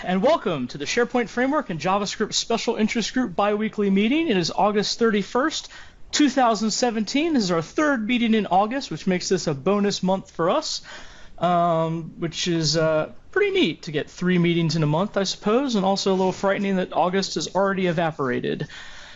and welcome to the SharePoint Framework and JavaScript Special Interest Group biweekly meeting. It is August 31st, 2017. This is our third meeting in August, which makes this a bonus month for us, which is pretty neat to get 3 meetings in a month, I suppose, and also a little frightening that August has already evaporated.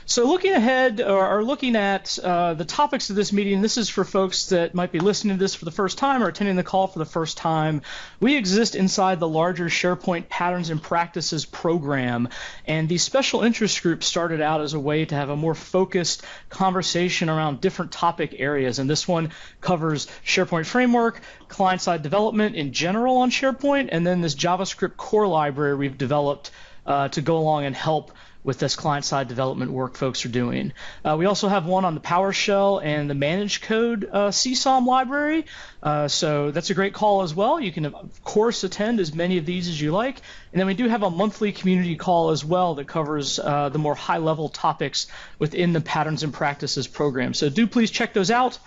So looking ahead, or looking at the topics of this meeting, this is for folks that might be listening to this for the first time or attending the call for the first time. We exist inside the larger SharePoint Patterns and Practices program, and these special interest groups started out as a way to have a more focused conversation around different topic areas, and this one covers SharePoint Framework, client-side development in general on SharePoint, and then this JavaScript Core library we've developed to go along and help with this client-side development work folks are doing. We also have one on the PowerShell and the managed code CSOM library, so that's a great call as well. You can, of course, attend as many of these as you like. And then we do have a monthly community call as well that covers the more high-level topics within the Patterns and Practices program. So do please check those out.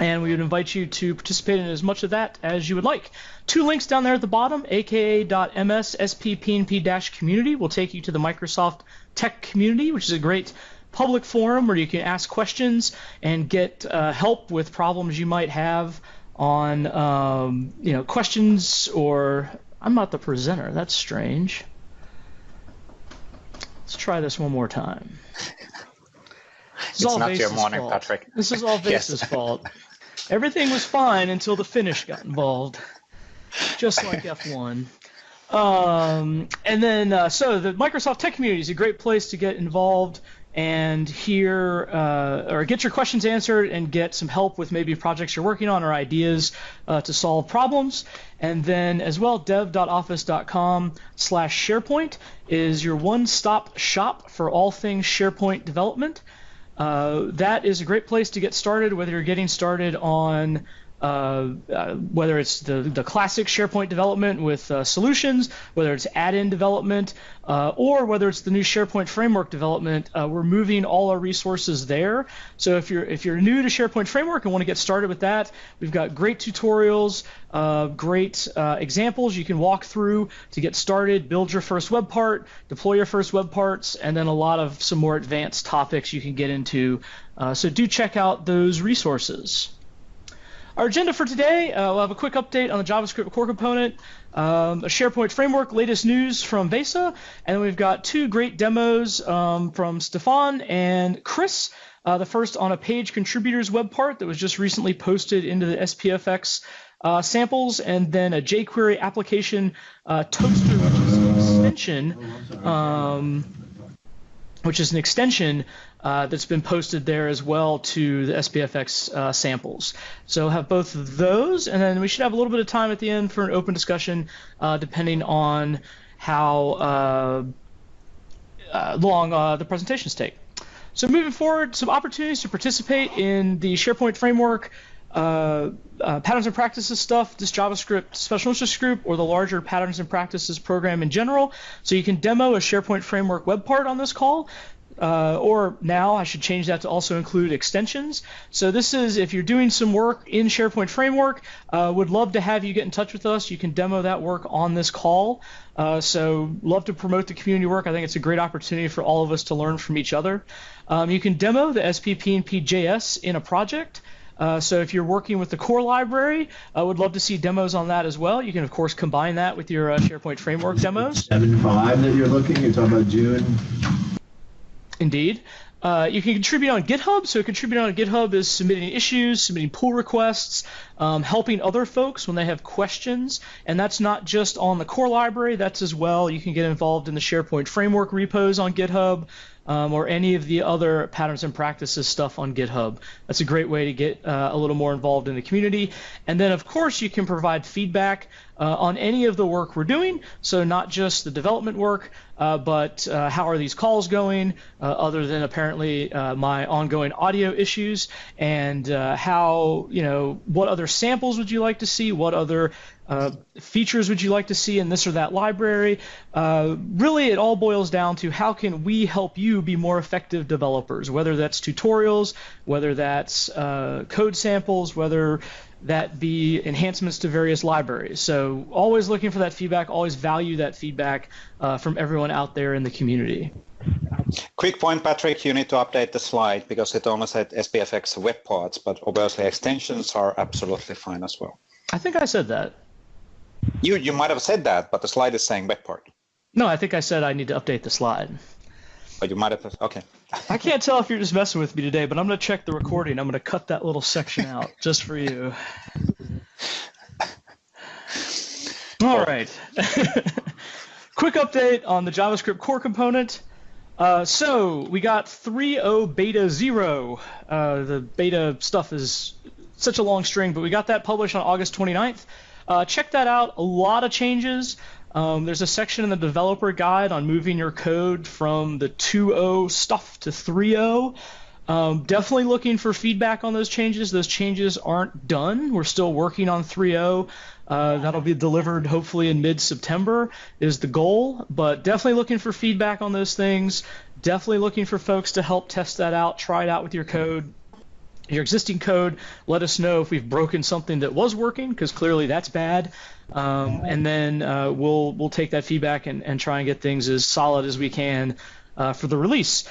And we would invite you to participate in as much of that as you would like. 2 links down there at the bottom, aka.ms/sppnp-community, will take you to the Microsoft Tech Community, which is a great public forum where you can ask questions and get help with problems you might have on, questions or... I'm not the presenter. That's strange. Let's try this one more time. It's not your morning, Patrick. This is all Vasa's fault. Everything was fine until the finish got involved, just like F1. And then, so the Microsoft Tech Community is a great place to get involved and hear or get your questions answered and get some help with maybe projects you're working on or ideas to solve problems. And then as well, dev.office.com/SharePoint is your one-stop shop for all things SharePoint development. That is a great place to get started, whether you're getting started on whether it's the classic SharePoint development with solutions, whether it's add-in development, or whether it's the new SharePoint Framework development. We're moving all our resources there. So if you're new to SharePoint Framework and want to get started with that, we've got great tutorials, great examples you can walk through to get started, build your first web part, deploy your first web parts, and then a lot of some more advanced topics you can get into. So do check out those resources. Our agenda for today, we'll have a quick update on the JavaScript Core component, a SharePoint Framework latest news from Vesa, and then we've got 2 great demos from Stefan and Chris. The first on a page contributors web part that was just recently posted into the SPFx samples, and then a jQuery application toaster, which is an extension that's been posted there as well to the SPFx samples. So have both of those, and then we should have a little bit of time at the end for an open discussion, depending on how long the presentations take. So moving forward, some opportunities to participate in the SharePoint Framework, Patterns and Practices stuff, this JavaScript Special Interest Group, or the larger Patterns and Practices program in general. So you can demo a SharePoint Framework web part on this call, or now I should change that to also include extensions. So this is if you're doing some work in SharePoint Framework, would love to have you get in touch with us. You can demo that work on this call. So love to promote the community work. I think it's a great opportunity for all of us to learn from each other. You can demo the SPPnP.js in a project. So if you're working with the core library, I would love to see demos on that as well. You can, of course, combine that with your SharePoint Framework demos. 7.5 that you're looking, you're talking about June? Indeed. You can contribute on GitHub. So contributing on GitHub is submitting issues, submitting pull requests, helping other folks when they have questions. And that's not just on the core library. That's as well. You can get involved in the SharePoint Framework repos on GitHub, or any of the other Patterns and Practices stuff on GitHub. That's a great way to get a little more involved in the community. And then, of course, you can provide feedback on any of the work we're doing, so not just the development work, but how are these calls going, other than apparently my ongoing audio issues, and how, what other samples would you like to see, what other features would you like to see in this or that library? Really, it all boils down to how can we help you be more effective developers, whether that's tutorials, whether that's code samples, whether that be enhancements to various libraries. So always looking for that feedback, always value that feedback from everyone out there in the community. Quick point, Patrick, you need to update the slide because it only said SPFx web parts, but obviously extensions are absolutely fine as well. I think I said that. You might have said that, but the slide is saying web part. No, I think I said I need to update the slide. But you might have, okay. I can't tell if you're just messing with me today, but I'm going to check the recording. I'm going to cut that little section out just for you. All right. Quick update on the JavaScript Core component. So we got 3.0 beta 0. The beta stuff is such a long string, but we got that published on August 29th. Check that out. A lot of changes. There's a section in the developer guide on moving your code from the 2.0 stuff to 3.0. Definitely looking for feedback on those changes. Those changes aren't done. We're still working on 3.0. That'll be delivered hopefully in mid-September is the goal, but definitely looking for feedback on those things. Definitely looking for folks to help test that out, try it out with your code. Your existing code, let us know if we've broken something that was working, because clearly that's bad. And then we'll take that feedback and try and get things as solid as we can for the release.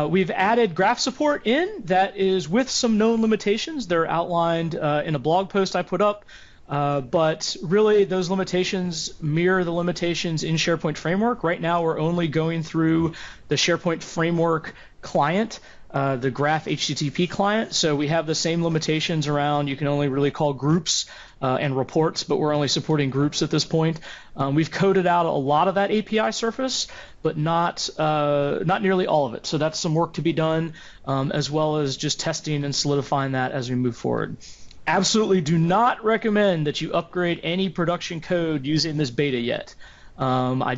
We've added graph support in that is with some known limitations. They're outlined in a blog post I put up. But really, those limitations mirror the limitations in SharePoint Framework. Right now, we're only going through the SharePoint Framework client, the Graph HTTP client. So we have the same limitations around you can only really call groups and reports, but we're only supporting groups at this point. We've coded out a lot of that API surface, but not nearly all of it. So that's some work to be done, as well as just testing and solidifying that as we move forward. Absolutely do not recommend that you upgrade any production code using this beta yet. I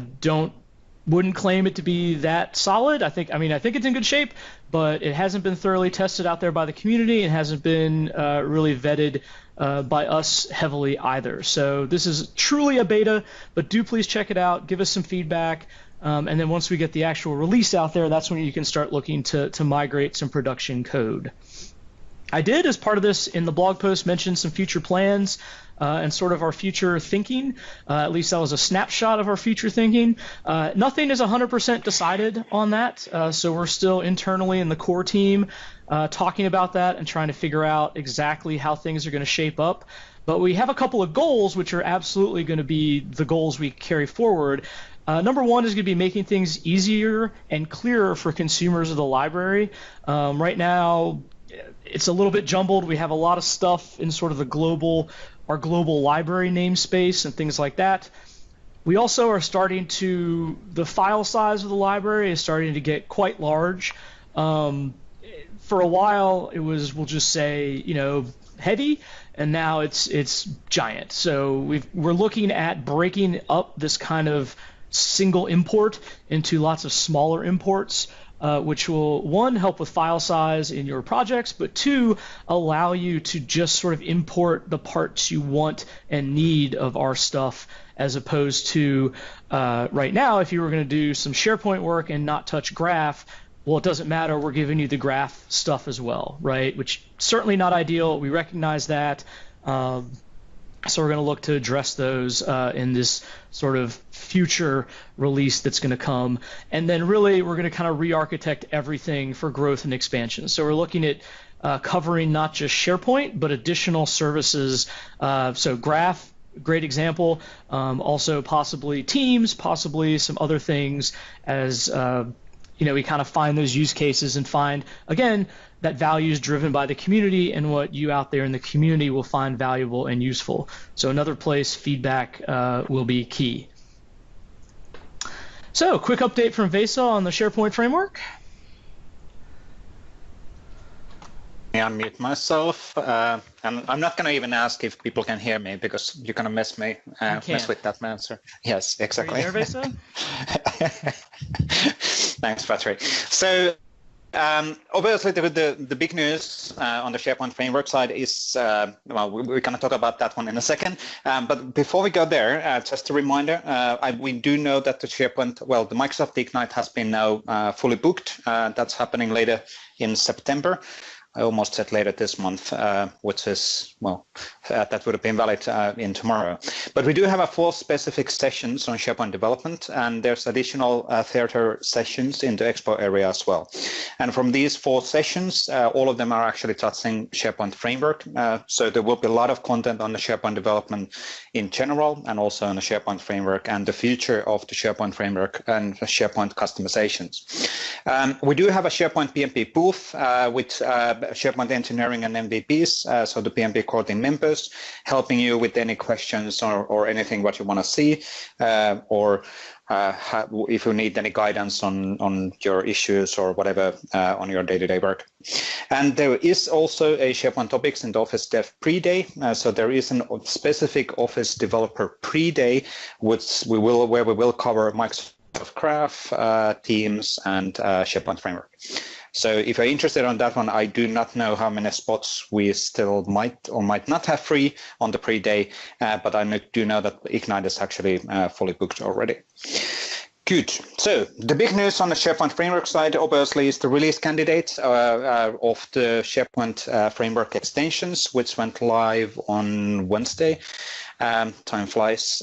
wouldn't claim it to be that solid. I think it's in good shape, but it hasn't been thoroughly tested out there by the community and hasn't been really vetted by us heavily either. So this is truly a beta, but do please check it out, give us some feedback, and then once we get the actual release out there, that's when you can start looking to migrate some production code. I did, as part of this in the blog post, mention some future plans and sort of our future thinking. At least that was a snapshot of our future thinking. Nothing is 100% decided on that, so we're still internally in the core team talking about that and trying to figure out exactly how things are going to shape up. But we have a couple of goals which are absolutely going to be the goals we carry forward. Number one is going to be making things easier and clearer for consumers of the library. Right now, it's a little bit jumbled. We have a lot of stuff in sort of our global library namespace and things like that. We also are the file size of the library is starting to get quite large. For a while, it was, we'll just say, heavy, and now it's giant. So we're looking at breaking up this kind of single import into lots of smaller imports. Which will, one, help with file size in your projects, but two, allow you to just sort of import the parts you want and need of our stuff, as opposed to right now, if you were going to do some SharePoint work and not touch Graph, well, it doesn't matter. We're giving you the Graph stuff as well, right? Which certainly not ideal. We recognize that. So we're going to look to address those in this sort of future release that's going to come. And then really we're going to kind of re-architect everything for growth and expansion. So we're looking at covering not just SharePoint, but additional services. So Graph, great example. Also possibly Teams, possibly some other things as we kind of find those use cases and find, again, that value is driven by the community and what you out there in the community will find valuable and useful. So another place feedback will be key. So quick update from Vesa on the SharePoint framework. I unmute myself, and I'm not going to even ask if people can hear me because you're going to mess with that answer. Yes, exactly. Are you there, Vesa? Thanks, Patrick. So Obviously, the big news on the SharePoint Framework side is, well, we're going to talk about that one in a second. But before we go there, just a reminder, we do know that the SharePoint, well, the Microsoft Ignite has been now fully booked. That's happening later in September. I almost said later this month, which is, well, that would have been valid in tomorrow. But we do have 4 specific sessions on SharePoint development, and there's additional theater sessions in the expo area as well. And from these 4 sessions, all of them are actually touching SharePoint Framework. So there will be a lot of content on the SharePoint development in general, and also on the SharePoint Framework and the future of the SharePoint Framework and the SharePoint customizations. We do have a SharePoint PMP booth with SharePoint engineering and MVPs, so the PMP core team members, helping you with any questions or anything what you want to see, or if you need any guidance on your issues or whatever on your day-to-day work. And there is also a SharePoint Topics in the Office Dev pre-day. So there is a specific Office Developer pre-day, where we will cover Microsoft Graph, Teams, and SharePoint Framework. So if you're interested on that one, I do not know how many spots we still might or might not have free on the pre-day, but I do know that Ignite is actually fully booked already. Good. So the big news on the SharePoint Framework side, obviously, is the release candidate of the SharePoint Framework extensions, which went live on Wednesday. Time flies.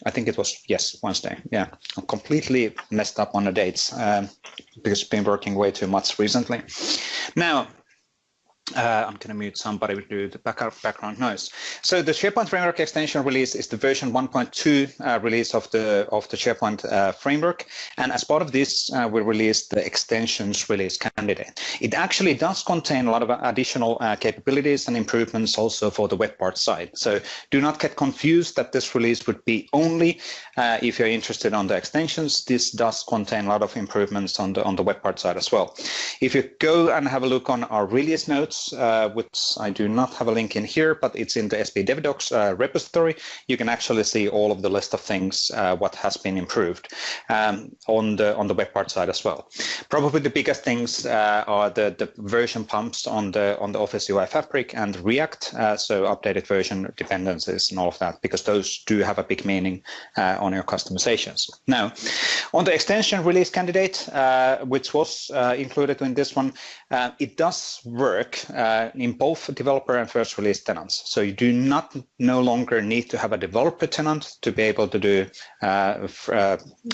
I think it was, yes, Wednesday. Yeah, I'm completely messed up on the dates because I've been working way too much recently. Now, I'm going to mute somebody to do the background noise. So the SharePoint Framework extension release is the version 1.2 release of the SharePoint Framework. And as part of this, we released the extensions release candidate. It actually does contain a lot of additional capabilities and improvements also for the web part side. So do not get confused that this release would be only if you're interested on the extensions. This does contain a lot of improvements on the web part side as well. If you go and have a look on our release notes, which I do not have a link in here, but it's in the SP DevDocs repository. You can actually see all of the list of things what has been improved on the web part side as well. Probably the biggest things are the version pumps on the Office UI Fabric and React, so updated version dependencies and all of that, because those do have a big meaning on your customizations. Now, on the extension release candidate, which was included in this one, it does work in both developer and first release tenants. So you do no longer need to have a developer tenant to be able to do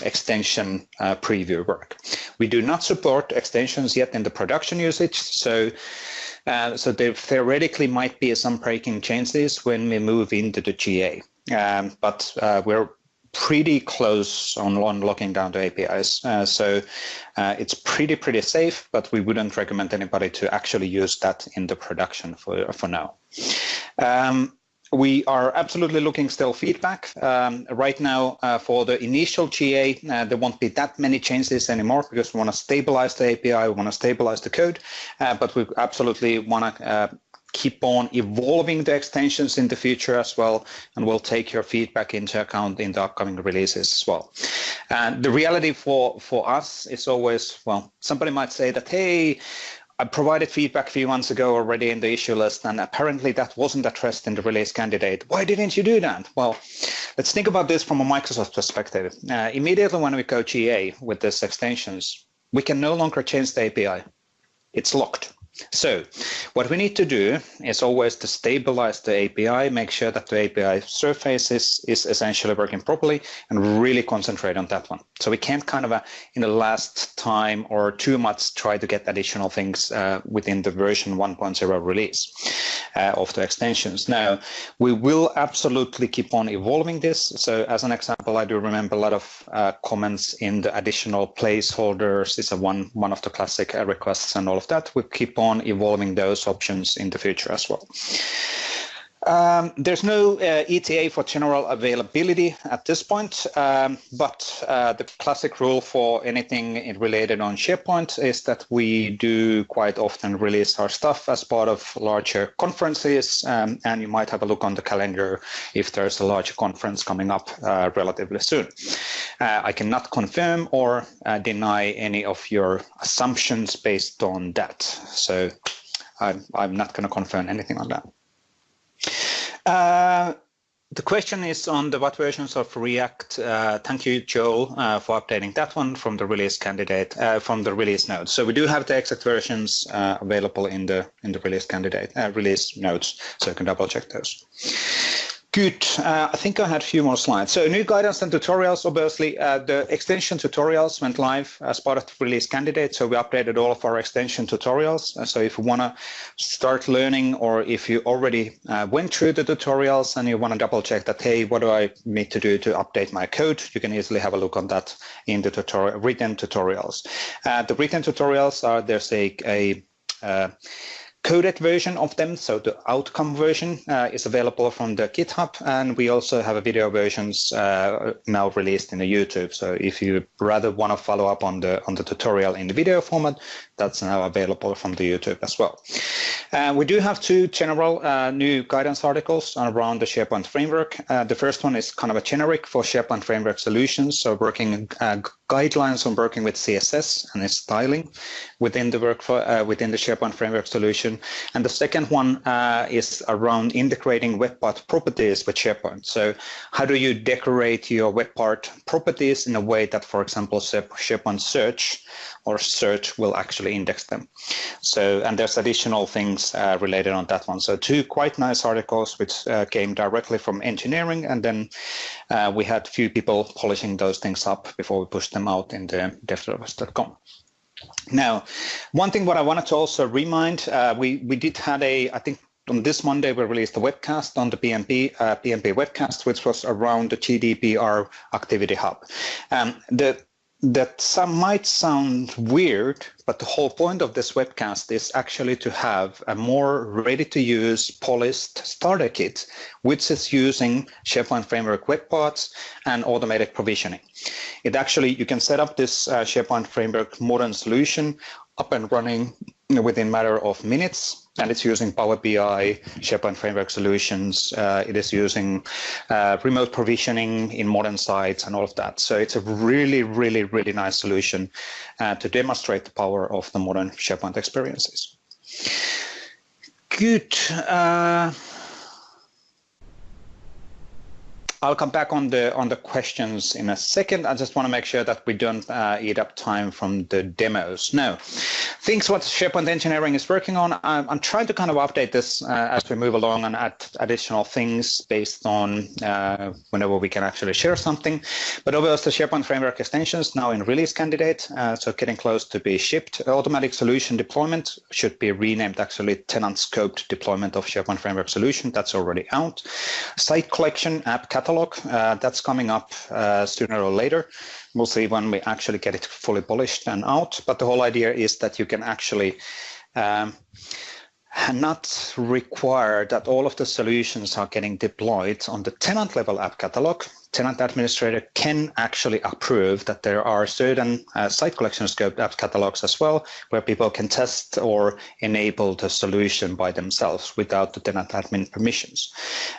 extension preview work. We do not support extensions yet in the production usage, so there theoretically might be some breaking changes when we move into the GA, but we're pretty close on locking down the APIs. So it's pretty safe, but we wouldn't recommend anybody to actually use that in the production for now. We are absolutely looking still feedback. Right now, for the initial GA, there won't be that many changes anymore because we want to stabilize the API, we want to stabilize the code, but we absolutely want to keep on evolving the extensions in the future as well, and we'll take your feedback into account in the upcoming releases as well. The reality for us is always, well, somebody might say that, hey, I provided feedback a few months ago already in the issue list, and apparently that wasn't addressed in the release candidate. Why didn't you do that? Well, let's think about this from a Microsoft perspective. Immediately when we go GA with these extensions, we can no longer change the API. It's locked. So what we need to do is always to stabilize the API, make sure that the API surface is essentially working properly, and really concentrate on that one. So we can't kind of in the last time or too much try to get additional things within the version 1.0 release of the extensions. Now, we will absolutely keep on evolving this. So as an example, I do remember a lot of comments in the additional placeholders. This is one of the classic requests and all of that. We keep on evolving those options in the future as well. There's no ETA for general availability at this point, but the classic rule for anything related on SharePoint is that we do quite often release our stuff as part of larger conferences, and you might have a look on the calendar if there's a large conference coming up relatively soon. I cannot confirm or deny any of your assumptions based on that, so I'm not going to confirm anything on that. The question is on the what versions of React. Thank you, Joel, for updating that one from the release candidate, from the release notes. So we do have the exact versions available in the release candidate release notes, so you can double check those. Good. I think I had a few more slides. So new guidance and tutorials, obviously, the extension tutorials went live as part of the release candidate. So we updated all of our extension tutorials. So if you want to start learning, or if you already went through the tutorials and you want to double check that, hey, what do I need to do to update my code? You can easily have a look on that in the tutorial, written tutorials. The written tutorials are, there's a coded version of them, so the outcome version is available from the GitHub, and we also have a video versions now released in the YouTube. So if you rather want to follow up on the tutorial in the video format, that's now available from the YouTube as well. We do have two general new guidance articles around the SharePoint framework. The first one is kind of a generic for SharePoint framework solutions, so working guidelines on working with CSS and its styling within the within the SharePoint framework solution. And the second one is around integrating web part properties with SharePoint. So how do you decorate your web part properties in a way that, for example, SharePoint search will actually index them. So, and there's additional things related on that one. So two quite nice articles which came directly from engineering, and then we had a few people polishing those things up before we pushed them out in the devdevelopers.com. Now, one thing what I wanted to also remind, we did have I think on this Monday, we released a webcast on the PNP webcast, which was around the GDPR Activity Hub. That might sound weird, but the whole point of this webcast is actually to have a more ready-to-use, polished starter kit, which is using SharePoint Framework web parts and automated provisioning. It actually, you can set up this SharePoint Framework modern solution up and running within a matter of minutes, and it's using Power BI, SharePoint Framework solutions. It is using remote provisioning in modern sites and all of that. So it's a really, really, really nice solution to demonstrate the power of the modern SharePoint experiences. Good. I'll come back on the questions in a second. I just want to make sure that we don't eat up time from the demos. Now, things what SharePoint engineering is working on. I'm trying to kind of update this as we move along and add additional things based on whenever we can actually share something. But obviously, the SharePoint Framework extensions now in release candidate, so getting close to be shipped. Automatic solution deployment should be renamed actually tenant scoped deployment of SharePoint Framework solution. That's already out. Site collection app catalog. That's coming up sooner or later. We'll see when we actually get it fully polished and out. But the whole idea is that you can actually not require that all of the solutions are getting deployed on the tenant level app catalog. Tenant administrator can actually approve that there are certain site collection scope app catalogs as well, where people can test or enable the solution by themselves without the tenant admin permissions.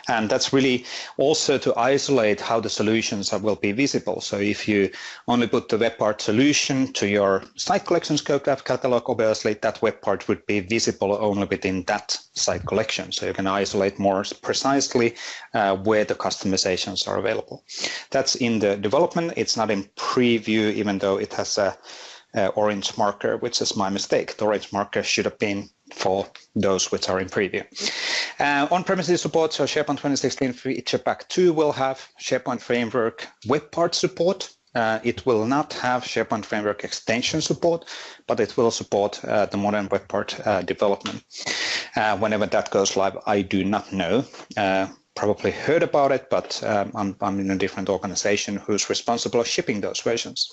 And that's really also to isolate how the solutions will be visible. So if you only put the web part solution to your site collection scope app catalog, obviously that web part would be visible only within that site collection. So you can isolate more precisely where the customizations are available. That's in the development. It's not in preview, even though it has a orange marker, which is my mistake. The orange marker should have been for those which are in preview. On-premises support, so SharePoint 2016 Feature Pack 2 will have SharePoint Framework web part support. It will not have SharePoint Framework extension support, but it will support the modern web part development. Whenever that goes live, I do not know. probably heard about it, but I'm in a different organization who's responsible for shipping those versions.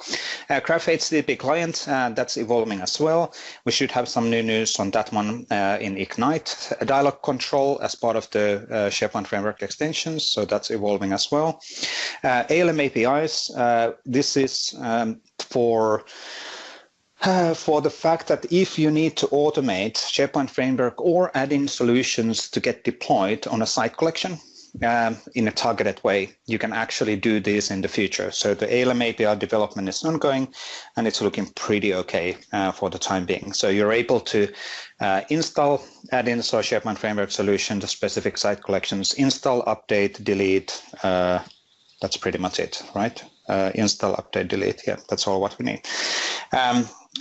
Graph HTTP client, that's evolving as well. We should have some new news on that one in Ignite. Dialog control as part of the SharePoint Framework extensions, so that's evolving as well. ALM APIs, this is for the fact that if you need to automate SharePoint Framework or add-in solutions to get deployed on a site collection in a targeted way, you can actually do this in the future. So the ALM API development is ongoing, and it's looking pretty okay for the time being. So you're able to install add-ins or SharePoint Framework solution to specific site collections, install, update, delete. That's pretty much it, right? Install, update, delete. Yeah, that's all what we need.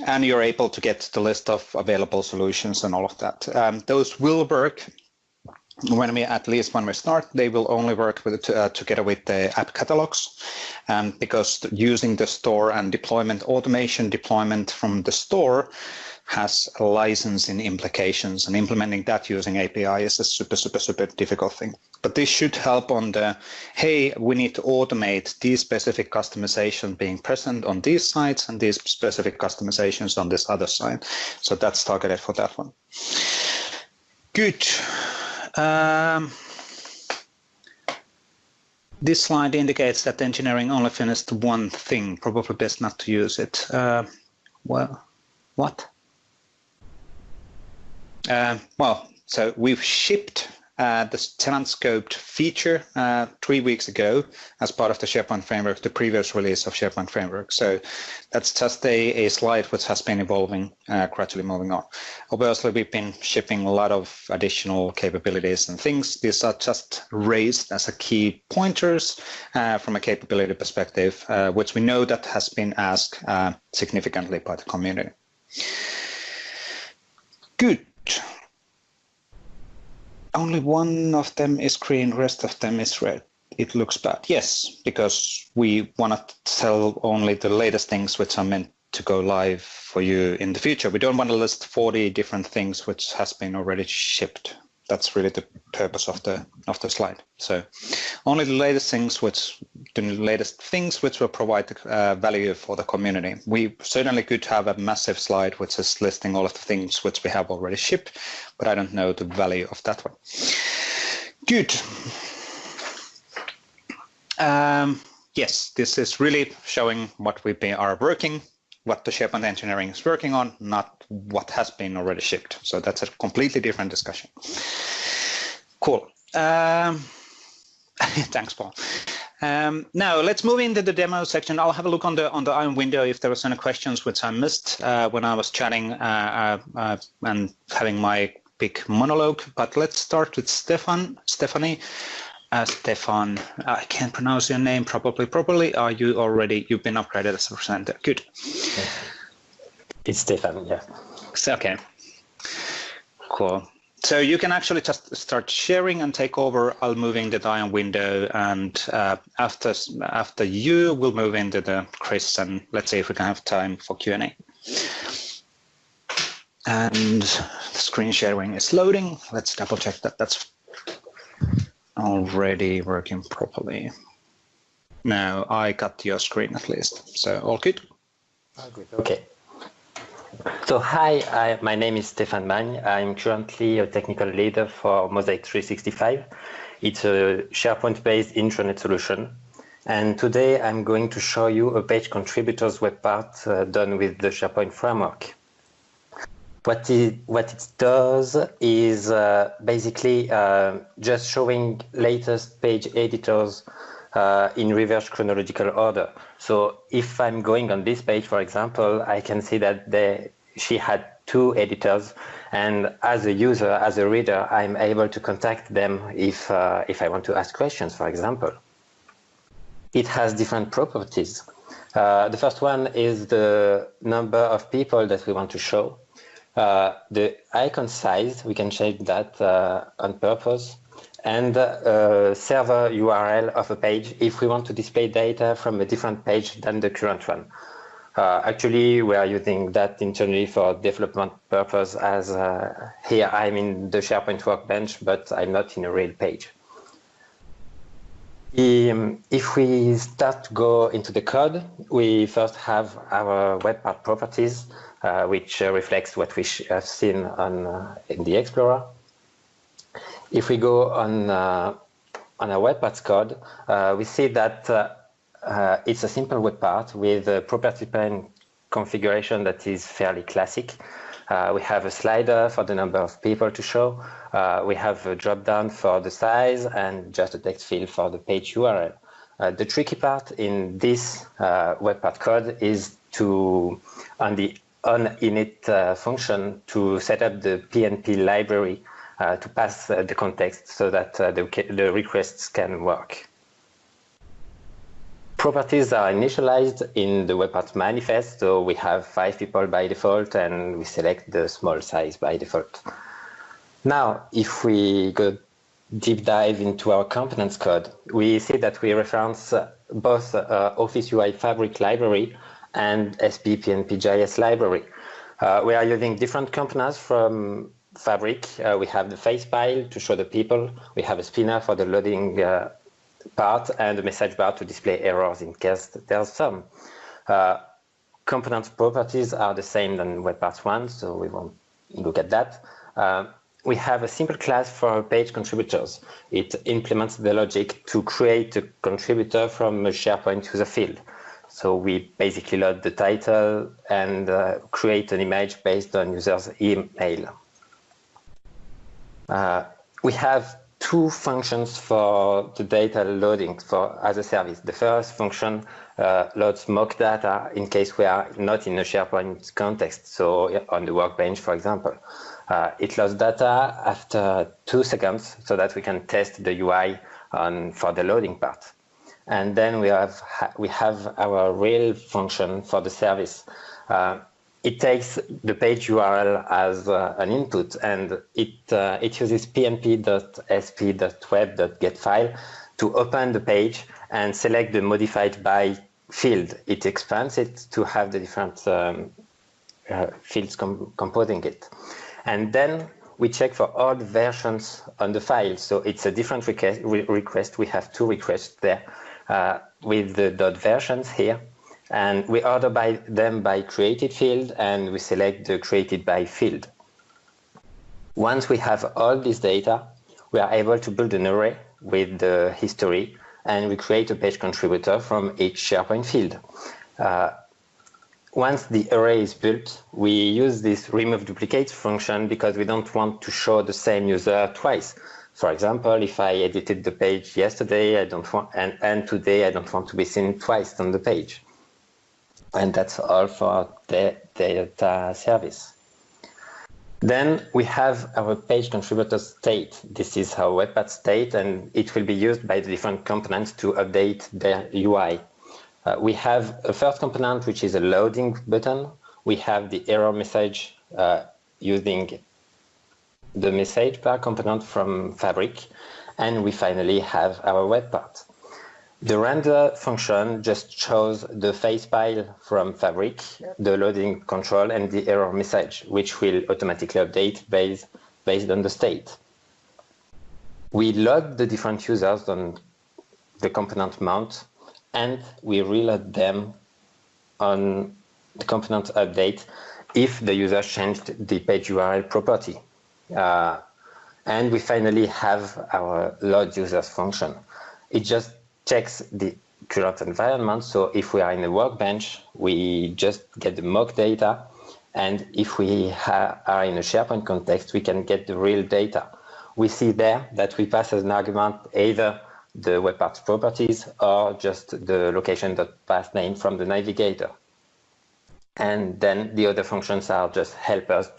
And you're able to get the list of available solutions and all of that. Those will work when we start. They will only work with together with the app catalogs, because using the store and deployment automation deployment from the store has a licensing implications, and implementing that using API is a super difficult thing. But this should help on the, hey, we need to automate these specific customization being present on these sites and these specific customizations on this other side. So that's targeted for that one. Good. This slide indicates that engineering only finished one thing. Probably best not to use it. Well, what? So we've shipped the tenant scoped feature 3 weeks ago as part of the SharePoint Framework, the previous release of SharePoint Framework. So that's just a slide which has been evolving, gradually moving on. Obviously, we've been shipping a lot of additional capabilities and things. These are just raised as a key pointers from a capability perspective, which we know that has been asked significantly by the community. Good. Only one of them is green, rest of them is red. It looks bad. Yes, because we want to tell only the latest things which are meant to go live for you in the future. We don't want to list 40 different things which has been already shipped. That's really the purpose of the slide. So only the latest things which will provide value for the community. We certainly could have a massive slide which is listing all of the things which we have already shipped, but I don't know the value of that one. Good. Yes, this is really showing what we are working, what the SharePoint engineering is working on, not what has been already shipped. So that's a completely different discussion. Cool. Thanks, Paul. Now let's move into the demo section. I'll have a look on the Ion window if there was any questions which I missed when I was chatting and having my big monologue. But let's start with Stephanie. Stefan, I can't pronounce your name properly. Are you already? You've been upgraded as a presenter. Good. It's Stefan. Yeah. Okay. Cool. So you can actually just start sharing and take over. I'll move into the Ion window, and after you, we'll move into the Chris, and let's see if we can have time for Q&A. And the screen sharing is loading. Let's double check that that's already working properly. Now I got your screen at least, so all good? All good. Okay. So hi, my name is Stefan Magne. I'm currently a technical leader for Mosaic 365. It's a SharePoint-based intranet solution. And today I'm going to show you a page contributors web part done with the SharePoint Framework. What it does is basically just showing latest page editors in reverse chronological order. So if I'm going on this page, for example, I can see that she had 2 editors, and as a user, as a reader, I'm able to contact them if I want to ask questions, for example. It has different properties. The first one is the number of people that we want to show. The icon size, we can change that on purpose, and server URL of a page if we want to display data from a different page than the current one. Actually, we are using that internally for development purpose, as here I'm in the SharePoint workbench, but I'm not in a real page. If we start to go into the code, we first have our web part properties, which reflects what we have seen in the Explorer. If we go on our web parts code, we see that it's a simple web part with a property pane configuration that is fairly classic. We have a slider for the number of people to show. We have a drop-down for the size and just a text field for the page URL. The tricky part in this web part code is to, on the onInit function, to set up the PNP library to pass the context so that the requests can work. Properties are initialized in the web part manifest, so we have 5 people by default and we select the small size by default. Now, if we go deep dive into our components code, we see that we reference both Office UI Fabric library and SPPNP.js library. We are using different components from Fabric. We have the face file to show the people. We have a spinner for the loading part and a message bar to display errors in case there's some. Component properties are the same than web parts 1, so we won't look at that. We have a simple class for page contributors. It implements the logic to create a contributor from a SharePoint user field. So we basically load the title and create an image based on user's email. We have 2 functions for the data loading as a service. The first function loads mock data in case we are not in a SharePoint context, so on the workbench, for example. It loads data after 2 seconds so that we can test the UI for the loading part. And then we have our real function for the service. It takes the page URL as an input, and it uses pnp.sp.web.getFile to open the page and select the modified by field. It expands it to have the different fields composing it. And then we check for all the versions on the file. So it's a different request. We have 2 requests there with the .versions here. And we order them by created field, and we select the created by field. Once we have all this data, we are able to build an array with the history, and we create a page contributor from each SharePoint field. Once the array is built, we use this remove duplicates function because we don't want to show the same user twice. For example, if I edited the page yesterday, and today I don't want to be seen twice on the page. And that's all for the data service. Then we have our page contributor state. This is our web part state, and it will be used by the different components to update their UI. We have a first component, which is a loading button. We have the error message using the message bar component from Fabric, and we finally have our web part. The render function just shows the face file from Fabric, the loading control, and the error message, which will automatically update based on the state. We load the different users on the component mount, and we reload them on the component update if the user changed the page URL property. And we finally have our load users function. It just checks the current environment. So if we are in a workbench, we just get the mock data. And if we are in a SharePoint context, we can get the real data. We see there that we pass as an argument either the web parts properties or just the location.path name from the navigator. And then the other functions are just help us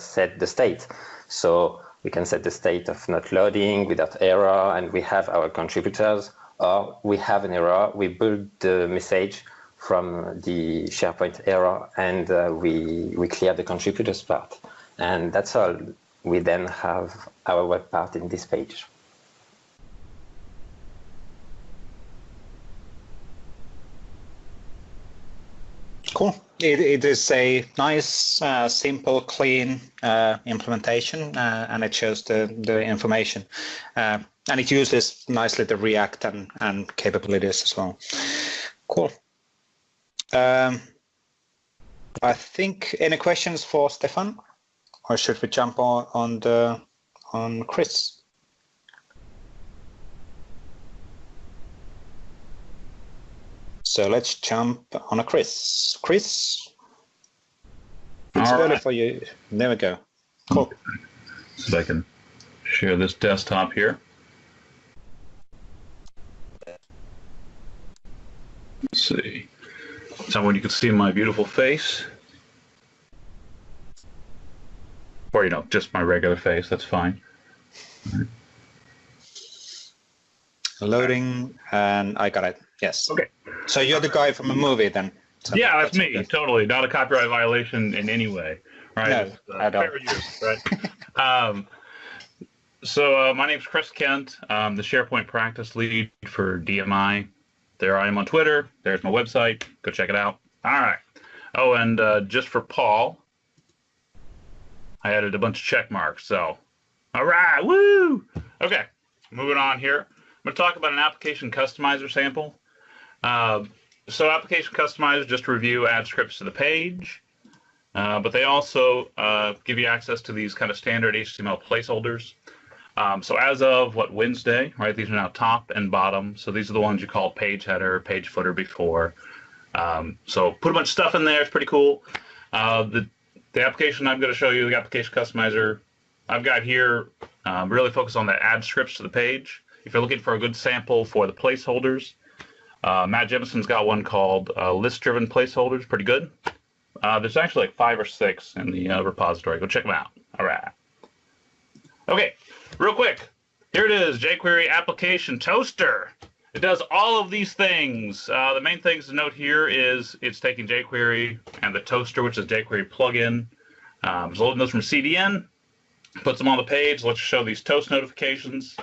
set the state. So we can set the state of not loading without error, and we have our contributors, or we have an error, we build the message from the SharePoint error, and we clear the contributors part. And that's all. We then have our web part in this page. Cool. It is a nice, simple, clean implementation, and it shows the information. And it uses nicely the React and capabilities as well. Cool. I think any questions for Stefan, or should we jump on Chris? So let's jump on a Chris. Chris, it's early for you. There we go. Cool. So I can share this desktop here. Let's see. Someone you can see my beautiful face. Or, just my regular face, that's fine. Loading, and I got it. Yes. Okay. So you're the guy from a movie then? So yeah, that's me. Good. Totally. Not a copyright violation in any way. Right? No, I don't. Fair use, right? So my name's Chris Kent. I'm the SharePoint practice lead for DMI. There I am on Twitter. There's my website. Go check it out. All right. Oh, and just for Paul, I added a bunch of check marks. So, all right. Woo! Okay. Moving on here. I'm going to talk about an application customizer sample. So application customizer, just to review, add scripts to the page. But they also give you access to these kind of standard HTML placeholders. So as of Wednesday, right? These are now top and bottom. So these are the ones you call page header, page footer before. So put a bunch of stuff in there. It's pretty cool. The application I'm going to show you, the application customizer I've got here, really focus on the add scripts to the page. If you're looking for a good sample for the placeholders, Matt Jemison's got one called list-driven placeholders. Pretty good. There's actually like 5 or 6 in the repository. Go check them out. All right. Okay, real quick. Here it is, jQuery application toaster. It does all of these things. The main things to note here is it's taking jQuery and the toaster, which is jQuery plugin. It's loading those from CDN, puts them on the page, lets you show these toast notifications.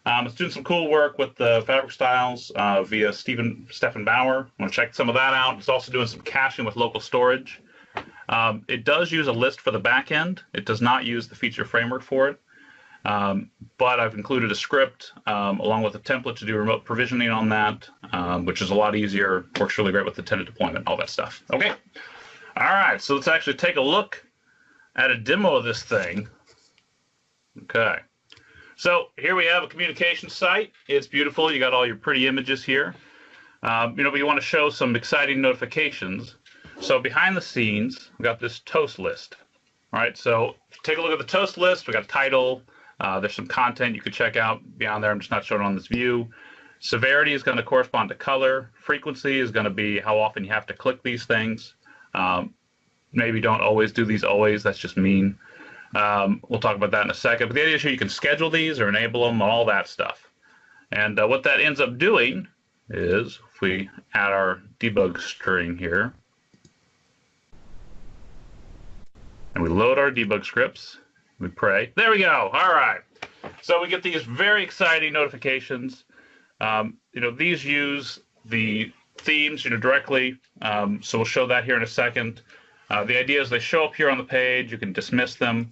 It's doing some cool work with the fabric styles via Stefan Bauer. I want to check some of that out. It's also doing some caching with local storage. It does use a list for the back end. It does not use the feature framework for it. But I've included a script along with a template to do remote provisioning on that, which is a lot easier, works really great with the tenant deployment, all that stuff. Okay. All right, so let's actually take a look at a demo of this thing. Okay. So here we have a communication site. It's beautiful. You got all your pretty images here. But you want to show some exciting notifications. So behind the scenes, we've got this toast list. All right, so take a look at the toast list. We got a title. There's some content you could check out beyond there. I'm just not showing it on this view. Severity is going to correspond to color. Frequency is going to be how often you have to click these things. Maybe don't always do these always. That's just mean. We'll talk about that in a second. But the idea is you can schedule these or enable them, all that stuff. And what that ends up doing is, if we add our debug string here, and we load our debug scripts, we pray. There we go. All right. So we get these very exciting notifications. These use the themes, directly. So we'll show that here in a second. The idea is they show up here on the page. You can dismiss them.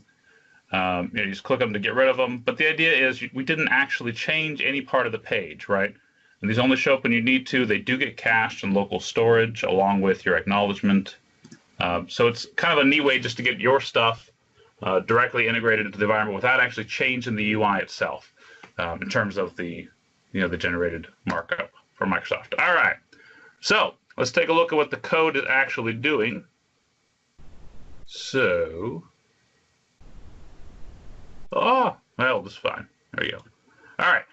You just click them to get rid of them. But the idea is we didn't actually change any part of the page, right? And these only show up when you need to. They do get cached in local storage along with your acknowledgement. So it's kind of a neat way just to get your stuff directly integrated into the environment without actually changing the UI itself in terms of the generated markup for Microsoft. All right. So let's take a look at what the code is actually doing. So, well, this is fine. There you go. All right.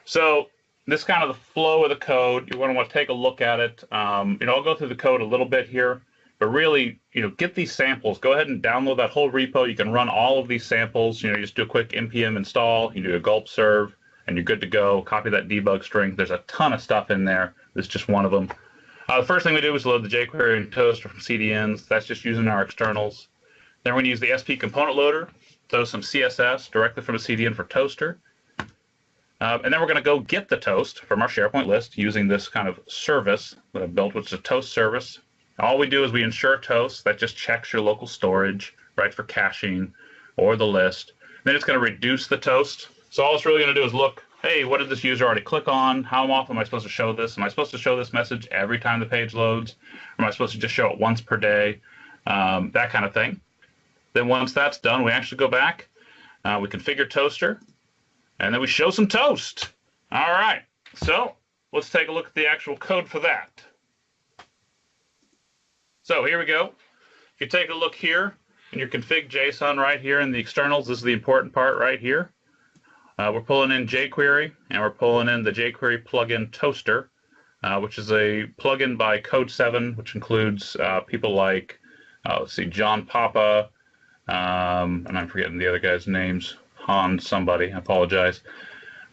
So this is kind of the flow of the code. You want to take a look at it. I'll go through the code a little bit here, but really, get these samples. Go ahead and download that whole repo. You can run all of these samples. You just do a quick npm install. You do a gulp serve, and you're good to go. Copy that debug string. There's a ton of stuff in there. This is just one of them. The first thing we do is load the jQuery and toaster from CDNs. That's just using our externals. Then we're going to use the SP component loader, throw some CSS directly from a CDN for toaster. And then we're going to go get the toast from our SharePoint list using this kind of service that I've built, which is a toast service. All we do is we ensure toast. That just checks your local storage, right, for caching or the list. Then it's going to reduce the toast. So all it's really going to do is look hey, what did this user already click on? How often am I supposed to show this? Am I supposed to show this message every time the page loads? Or am I supposed to just show it once per day? That kind of thing. Then once that's done, we actually go back, we configure Toaster, and then we show some toast. All right, so let's take a look at the actual code for that. So here we go. If you take a look here in your config JSON right here in the externals, this is the important part right here. We're pulling in jQuery, and we're pulling in the jQuery plugin Toaster, which is a plugin by Code7, which includes people like, let's see, John Papa, and I'm forgetting the other guys' names, Han somebody, I apologize,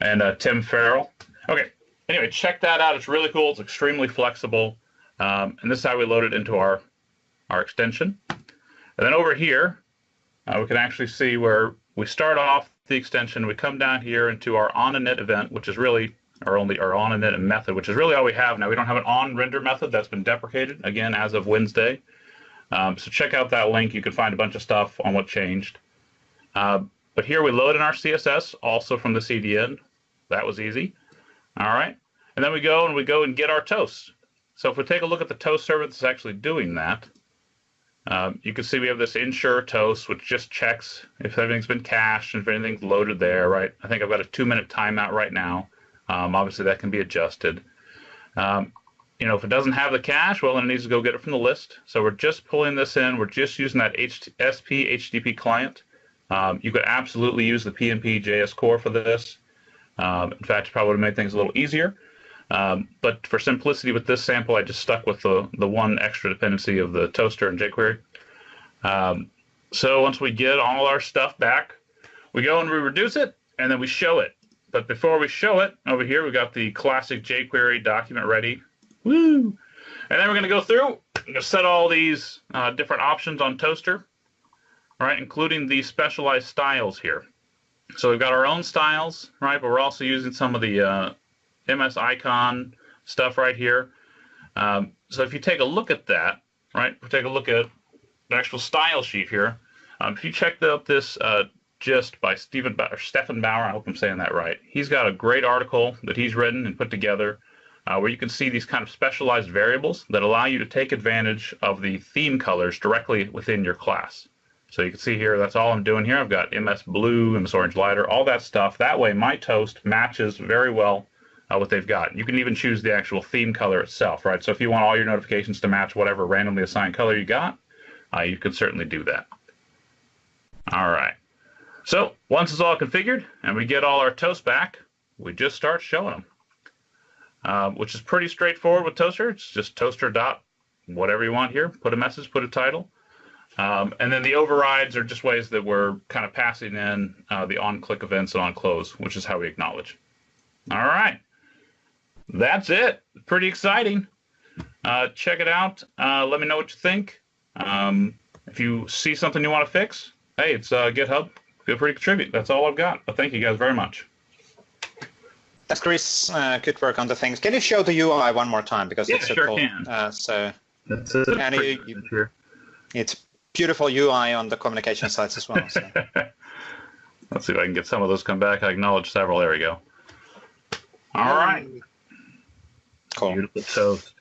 and Tim Farrell. Okay, anyway, check that out. It's really cool. It's extremely flexible, and this is how we load it into our extension. And then over here, we can actually see where we start off the extension. We come down here into our on-init event, which is really our on-init method, which is really all we have now. We don't have an on-render method. That's been deprecated, again, as of Wednesday. So check out that link. You can find a bunch of stuff on what changed. But here we load in our CSS, also from the CDN. That was easy. All right. And then we go and get our toast. So if we take a look at the toast server that's actually doing that, you can see we have this ensure toast, which just checks if everything's been cached and if anything's loaded there, right? I think I've got a 2-minute timeout right now. Obviously, that can be adjusted. If it doesn't have the cache, well, then it needs to go get it from the list. So we're just pulling this in. We're just using that SP HTTP client. You could absolutely use the PnP JS core for this. In fact, it probably would have made things a little easier. But for simplicity with this sample, I just stuck with the one extra dependency of the toaster and jQuery. So once we get all our stuff back, we go and we reduce it, and then we show it. But before we show it, over here, we got the classic jQuery document ready. Woo! And then we're going to go through and set all these different options on Toaster, right, including the specialized styles here. So we've got our own styles, right, but we're also using some of the MS icon stuff right here. So if you take a look at that, right, we'll take a look at the actual style sheet here. If you check out this gist by Stefan Bauer, I hope I'm saying that right. He's got a great article that he's written and put together where you can see these kind of specialized variables that allow you to take advantage of the theme colors directly within your class. So you can see here, that's all I'm doing here. I've got MS Blue, MS Orange Lighter, all that stuff. That way my toast matches very well what they've got. You can even choose the actual theme color itself, right? So if you want all your notifications to match whatever randomly assigned color you got, you can certainly do that. All right. So once it's all configured and we get all our toast back, we just start showing them. Which is pretty straightforward with Toaster. It's just toaster dot whatever you want here. Put a message, put a title. And then the overrides are just ways that we're kind of passing in the on-click events and on-close, which is how we acknowledge. All right. That's it. Pretty exciting. Check it out. Let me know what you think. If you see something you want to fix, hey, it's GitHub. Feel free to contribute. That's all I've got. But thank you guys very much. Thanks, Chris. Good work on the things. Can you show the UI one more time? Because Yeah, it's so sure cool. can. That's Here. it's beautiful UI on the communication sites as well. So. Let's see if I can get some of those come back. I acknowledge several. There we go. All right. Cool. Beautiful toast.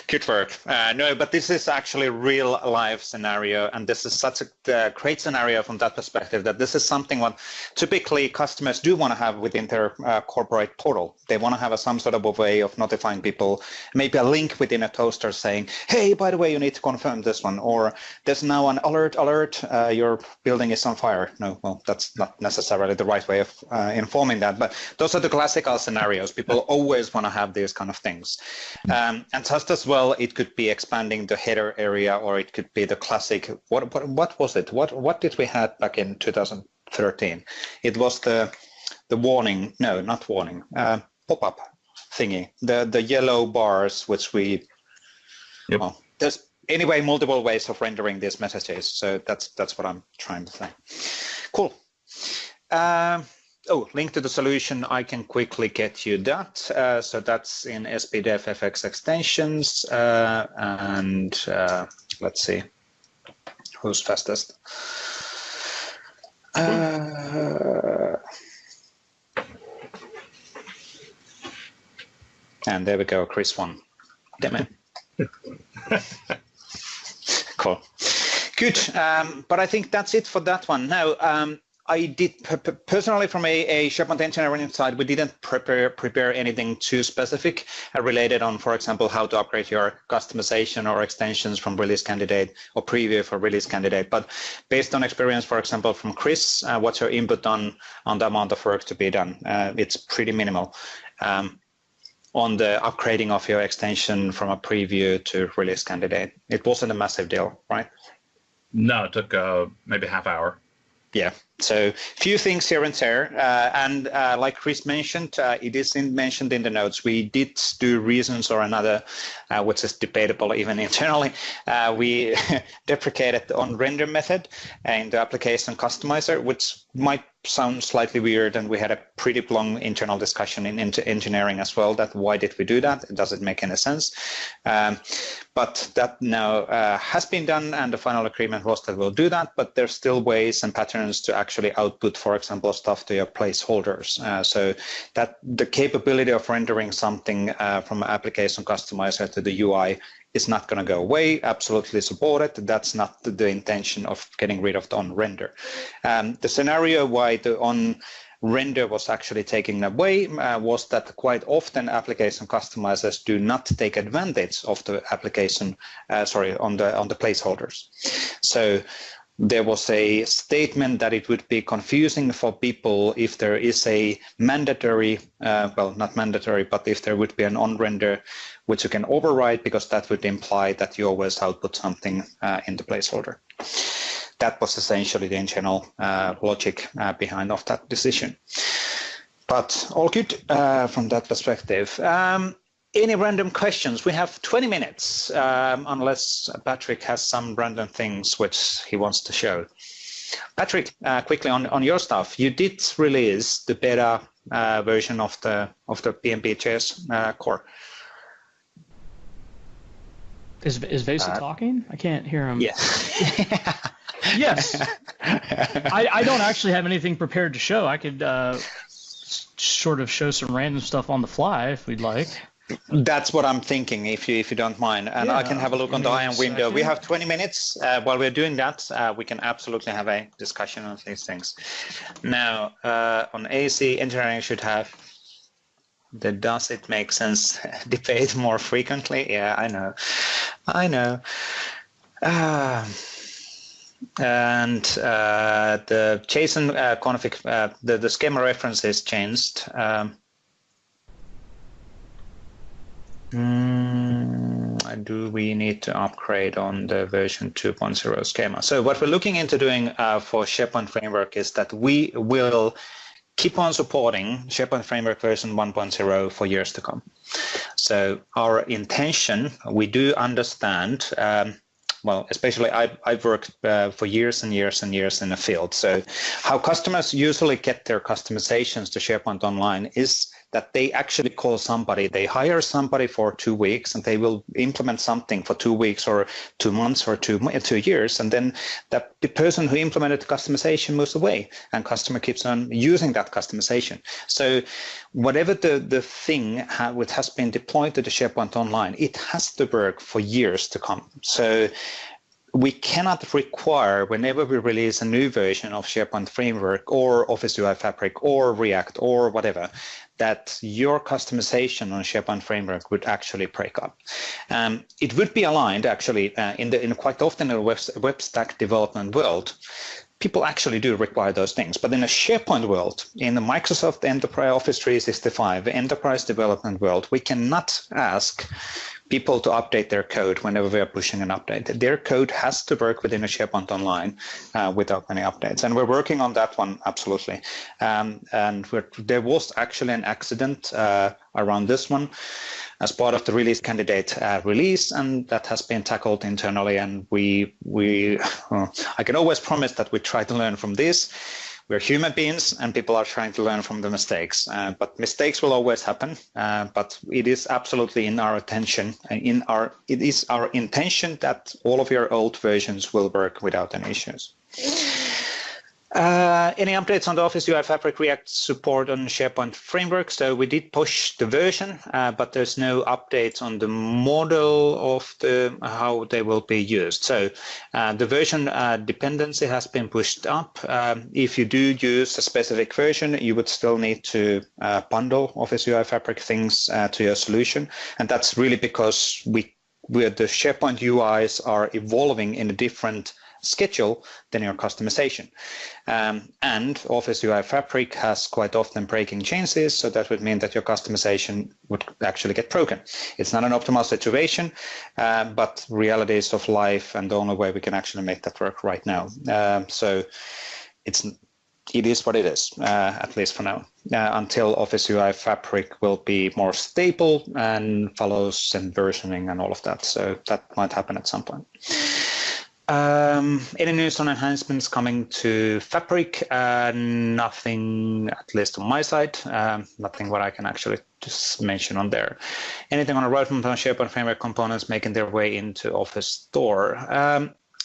Good work. No, but this is actually a real life scenario, and this is such a great scenario from that perspective that this is something what typically customers do want to have within their corporate portal. They want to have some sort of a way of notifying people, maybe a link within a toaster saying, hey, by the way, you need to confirm this one, or there's now an alert, your building is on fire. No, well, that's not necessarily the right way of informing that, but those are the classical scenarios. People always want to have these kind of things. And just as well, it could be expanding the header area, or it could be the classic. What was it? What did we have back in 2013? It was the warning. No, not warning. Pop-up thingy. The yellow bars, which we. Yep. Well, there's anyway multiple ways of rendering these messages. So that's what I'm trying to say. Cool. Link to the solution, I can quickly get you that. So that's in SPFx extensions. And let's see, who's fastest? And there we go, Chris won. Damn it. Cool. Good. But I think that's it for that one. Now, I did personally, from a SharePoint engineering side, we didn't prepare anything too specific related on, for example, how to upgrade your customization or extensions from release candidate or preview for release candidate. But based on experience, for example, from Chris, what's your input on the amount of work to be done? It's pretty minimal on the upgrading of your extension from a preview to release candidate. It wasn't a massive deal, right? No, it took maybe a half hour. Yeah, so few things here and there, and like Chris mentioned, it is mentioned in the notes. We did do reasons or another, which is debatable even internally. We deprecated the on-render method in the application customizer, which might sound slightly weird, and we had a pretty long internal discussion in engineering as well, that why did we do that? Does it make any sense? But that now has been done, and the final agreement was that we'll do that, but there's still ways and patterns to actually output, for example, stuff to your placeholders. So that the capability of rendering something from an application customizer to the UI is not going to go away, absolutely supported. That's not the intention of getting rid of the on-render. The scenario why the on-render was actually taken away was that quite often application customizers do not take advantage of the application, on the placeholders. So there was a statement that it would be confusing for people if there is a mandatory, well, not mandatory, but if there would be an on-render which you can override, because that would imply that you always output something in the placeholder. That was essentially the internal logic behind of that decision. But all good from that perspective. Any random questions? We have 20 minutes, unless Patrick has some random things which he wants to show. Patrick, quickly on your stuff, you did release the beta version of the PMP.js core. Is Vesa talking? I can't hear him. Yes. Yes. I don't actually have anything prepared to show. I could sort of show some random stuff on the fly if we'd like. That's what I'm thinking, if you don't mind. And yeah, I can have a look on the IM window. We have 20 minutes. While we're doing that, we can absolutely have a discussion on these things. Now, on AC, engineering should have the does it make sense debate more frequently. Yeah, I know. And the JSON config, the schema reference is changed. Do we need to upgrade on the version 2.0 schema? So what we're looking into doing for SharePoint Framework is that we will keep on supporting SharePoint Framework version 1.0 for years to come. So our intention, we do understand, well, especially I've worked for years and years and years in the field. So how customers usually get their customizations to SharePoint Online is that they actually call somebody, they hire somebody for 2 weeks, and they will implement something for 2 weeks or 2 months or 2 years, and then the person who implemented the customization moves away, and customer keeps on using that customization. So whatever the thing which has been deployed to the SharePoint Online, it has to work for years to come. So we cannot require, whenever we release a new version of SharePoint Framework or Office UI Fabric or React or whatever, that your customization on SharePoint Framework would actually break up. It would be aligned actually in quite often in the web stack development world. People actually do require those things, but in a SharePoint world, in the Microsoft Enterprise Office 365 Enterprise development world, we cannot ask people to update their code whenever we are pushing an update. Their code has to work within a SharePoint Online without any updates. And we're working on that one, absolutely. And there was actually an accident around this one as part of the release candidate release, and that has been tackled internally. And I can always promise that we try to learn from this. We're human beings, and people are trying to learn from the mistakes. But mistakes will always happen. But it is absolutely in our attention, it is our intention that all of your old versions will work without any issues. Any updates on the Office UI Fabric React support on SharePoint Framework? So we did push the version, but there's no updates on the model of how they will be used. So the version dependency has been pushed up. If you do use a specific version, you would still need to bundle Office UI Fabric things to your solution. And that's really because the SharePoint UIs are evolving in a different schedule than your customization. And Office UI Fabric has quite often breaking changes, so that would mean that your customization would actually get broken. It's not an optimal situation, but realities of life and the only way we can actually make that work right now. So it is what it is, at least for now, until Office UI Fabric will be more stable and follows and versioning and all of that. So that might happen at some point. Any news on enhancements coming to Fabric? Nothing, at least on my side. Nothing what I can actually just mention on there. Anything on a roadmap on SharePoint Framework components making their way into Office Store?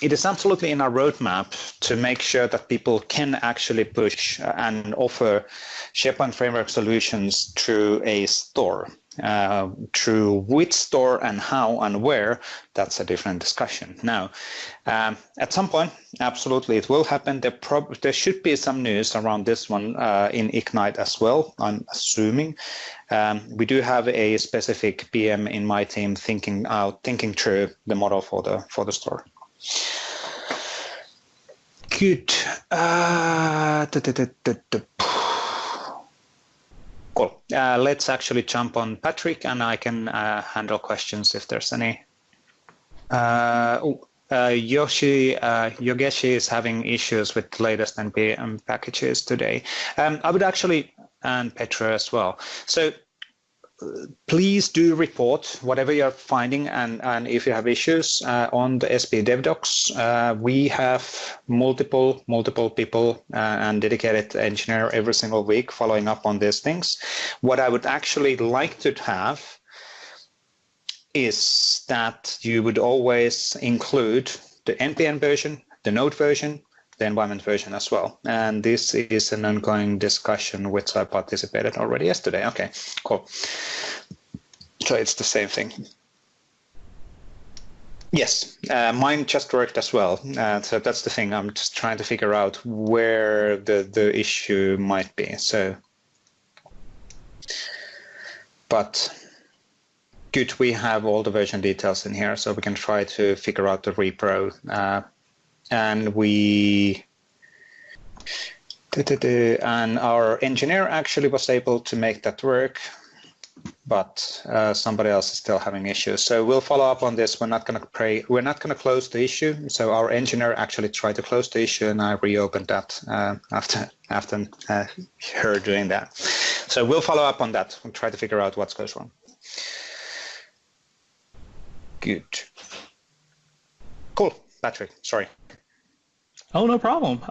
It is absolutely in our roadmap to make sure that people can actually push and offer SharePoint Framework solutions through a store. Through which store and how and where, that's a different discussion. Now, at some point, absolutely, it will happen. There should be some news around this one in Ignite as well, I'm assuming. We do have a specific PM in my team thinking through the model for the store. Good. Cool. Let's actually jump on Patrick, and I can handle questions if there's any. Yogeshi is having issues with latest NPM packages today. I would actually, and Petra as well. So please do report whatever you're finding, and if you have issues on the SP Dev Docs. We have multiple people and dedicated engineer every single week following up on these things. What I would actually like to have is that you would always include the NPM version, the Node version, the environment version as well. And this is an ongoing discussion which I participated already yesterday. Okay, cool. So it's the same thing. Yes, mine just worked as well. So that's the thing. I'm just trying to figure out where the issue might be. So, but good, we have all the version details in here, so we can try to figure out the repro. And our engineer actually was able to make that work, but somebody else is still having issues. So we'll follow up on this. We're not going to close the issue. So our engineer actually tried to close the issue, and I reopened that after her doing that. So we'll follow up on that and try to figure out what goes wrong. Good. Cool, Patrick. Sorry. Oh, no problem.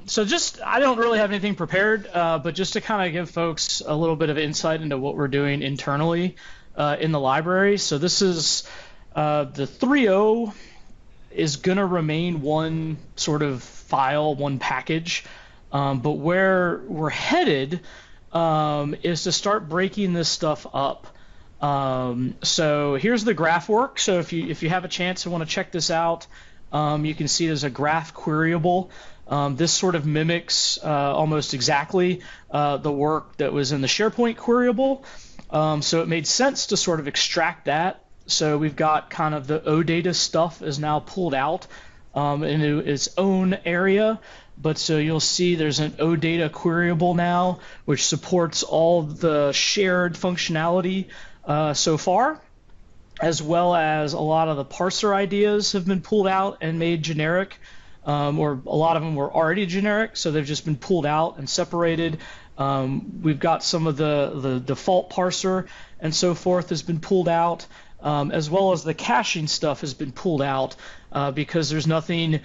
So just, I don't really have anything prepared, but just to kind of give folks a little bit of insight into what we're doing internally in the library. So this is the 3.0 is going to remain one sort of file, one package, but where we're headed is to start breaking this stuff up. So here's the graph work. So if you have a chance and want to check this out, you can see there's a graph queryable. This sort of mimics almost exactly the work that was in the SharePoint queryable. So it made sense to sort of extract that. So we've got kind of the OData stuff is now pulled out into its own area. But so you'll see there's an OData queryable now, which supports all the shared functionality so far, as well as a lot of the parser ideas have been pulled out and made generic, or a lot of them were already generic, so they've just been pulled out and separated. We've got some of the default parser and so forth has been pulled out, as well as the caching stuff has been pulled out because there's nothing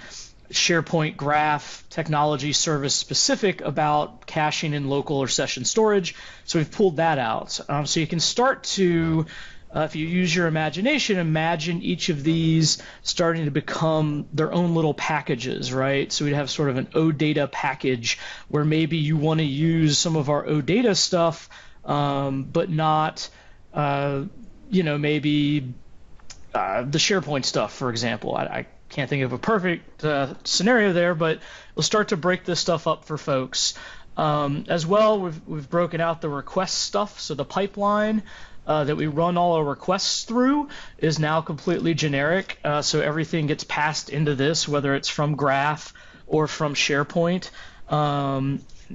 SharePoint graph technology service specific about caching in local or session storage, so we've pulled that out. So you can start to if you use your imagination, imagine each of these starting to become their own little packages, right? So we'd have sort of an OData package where maybe you want to use some of our OData stuff, but not, maybe the SharePoint stuff, for example. I can't think of a perfect scenario there, but we'll start to break this stuff up for folks. As well, we've broken out the request stuff, so the pipeline that we run all our requests through is now completely generic, so everything gets passed into this, whether it's from Graph or from SharePoint.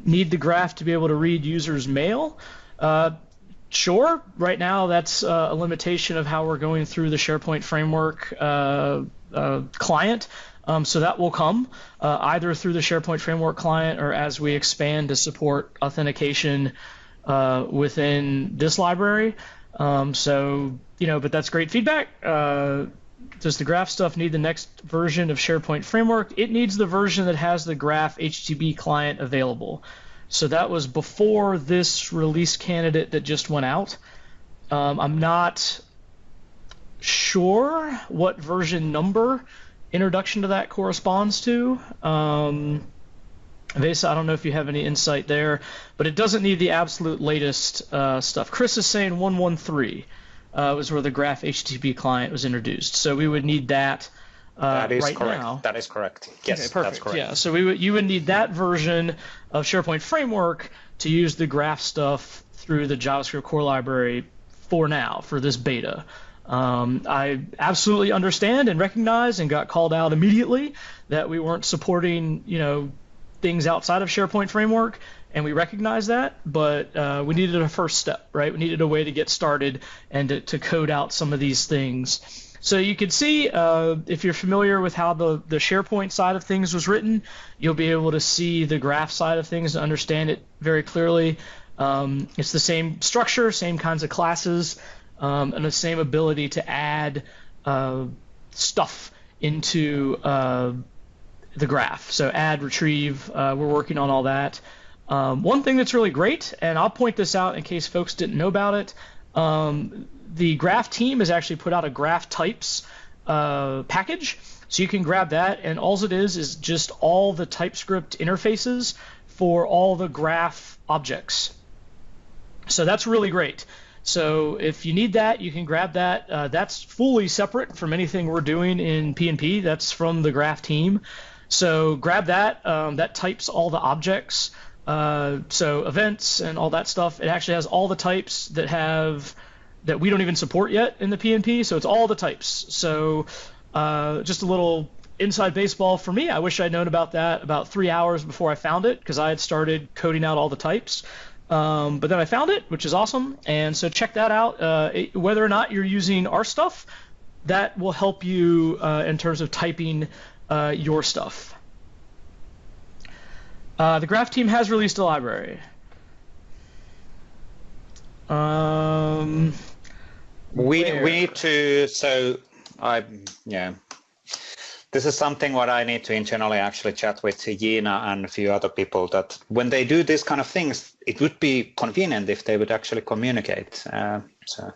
Need the Graph to be able to read users' mail? Sure. Right now, that's a limitation of how we're going through the SharePoint Framework client. So that will come either through the SharePoint Framework client or as we expand to support authentication within this library. But that's great feedback. Does the Graph stuff need the next version of SharePoint Framework? It needs the version that has the Graph HTTP client available. So that was before this release candidate that just went out. I'm not sure what version number introduction to that corresponds to. Vesa, I don't know if you have any insight there, but it doesn't need the absolute latest stuff. Chris is saying 1.13 was where the Graph HTTP client was introduced. So we would need that that is right correct. now. That is correct. Yes, okay, perfect. That's correct. Yeah, so you would need that version of SharePoint Framework to use the Graph stuff through the JavaScript Core library for now, for this beta. I absolutely understand and recognize and got called out immediately that we weren't supporting, things outside of SharePoint Framework, and we recognize that, but we needed a first step, right? We needed a way to get started and to code out some of these things. So you can see, if you're familiar with how the SharePoint side of things was written, you'll be able to see the Graph side of things and understand it very clearly. It's the same structure, same kinds of classes, and the same ability to add stuff into the Graph. So add, retrieve, we're working on all that. One thing that's really great, and I'll point this out in case folks didn't know about it, the Graph team has actually put out a Graph types package. So you can grab that, and all it is just all the TypeScript interfaces for all the Graph objects. So that's really great. So if you need that, you can grab that. That's fully separate from anything we're doing in PnP. That's from the Graph team. So grab that. That types all the objects. So events and all that stuff. It actually has all the types that we don't even support yet in the PnP. So it's all the types. So just a little inside baseball for me. I wish I'd known about that about 3 hours before I found it, because I had started coding out all the types. But then I found it, which is awesome. And so check that out. Whether or not you're using our stuff, that will help you in terms of typing your stuff. The Graph team has released a library. We need to, this is something what I need to internally actually chat with Gina and a few other people, that when they do these kind of things, it would be convenient if they would actually communicate. So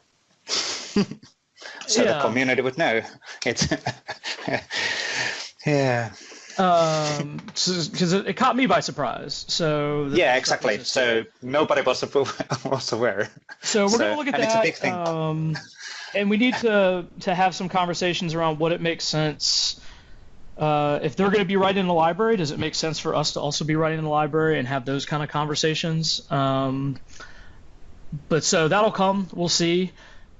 the community would know. It's yeah. Because it caught me by surprise. So yeah, exactly. So nobody was aware. So we're going to look at that. It's a big thing. And we need to have some conversations around what it makes sense. If they're going to be writing in the library, does it make sense for us to also be writing in the library and have those kind of conversations? But so that'll come. We'll see.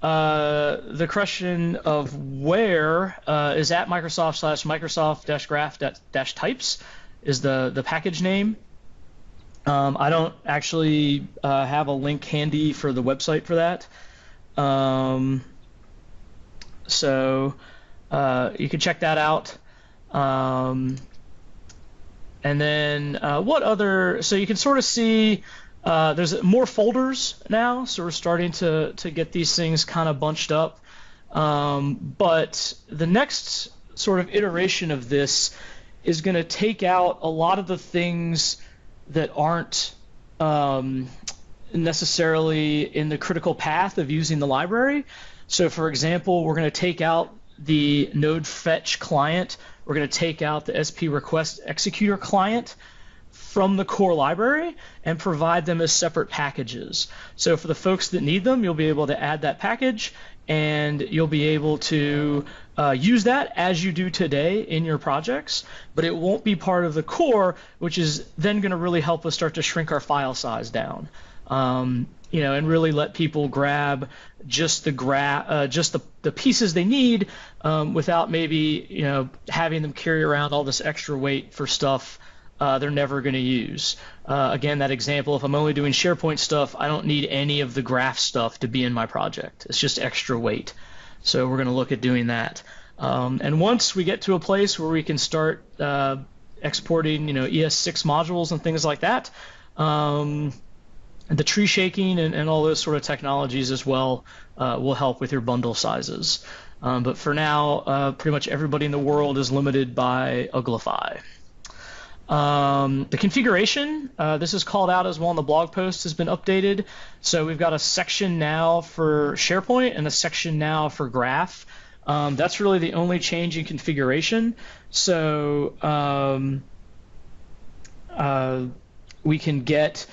The question of where is at Microsoft/Microsoft-graph-types is the package name. I don't actually have a link handy for the website for that. So you can check that out. And then what other? So you can sort of see. There's more folders now, so we're starting to get these things kind of bunched up. But the next sort of iteration of this is going to take out a lot of the things that aren't necessarily in the critical path of using the library. So for example, we're going to take out the node fetch client. We're going to take out the SP request executor client from the core library and provide them as separate packages. So for the folks that need them, you'll be able to add that package, and you'll be able to use that as you do today in your projects, but it won't be part of the core, which is then going to really help us start to shrink our file size down. And really let people grab just the pieces they need without maybe having them carry around all this extra weight for stuff they're never going to use. Again, that example, if I'm only doing SharePoint stuff, I don't need any of the graph stuff to be in my project. It's just extra weight. So we're going to look at doing that. And once we get to a place where we can start exporting ES6 modules and things like that, the tree shaking and all those sort of technologies as well will help with your bundle sizes. But for now, pretty much everybody in the world is limited by Uglify. The configuration, this is called out as well in the blog post, has been updated. So we've got a section now for SharePoint and a section now for Graph. That's really the only change in configuration. So we can get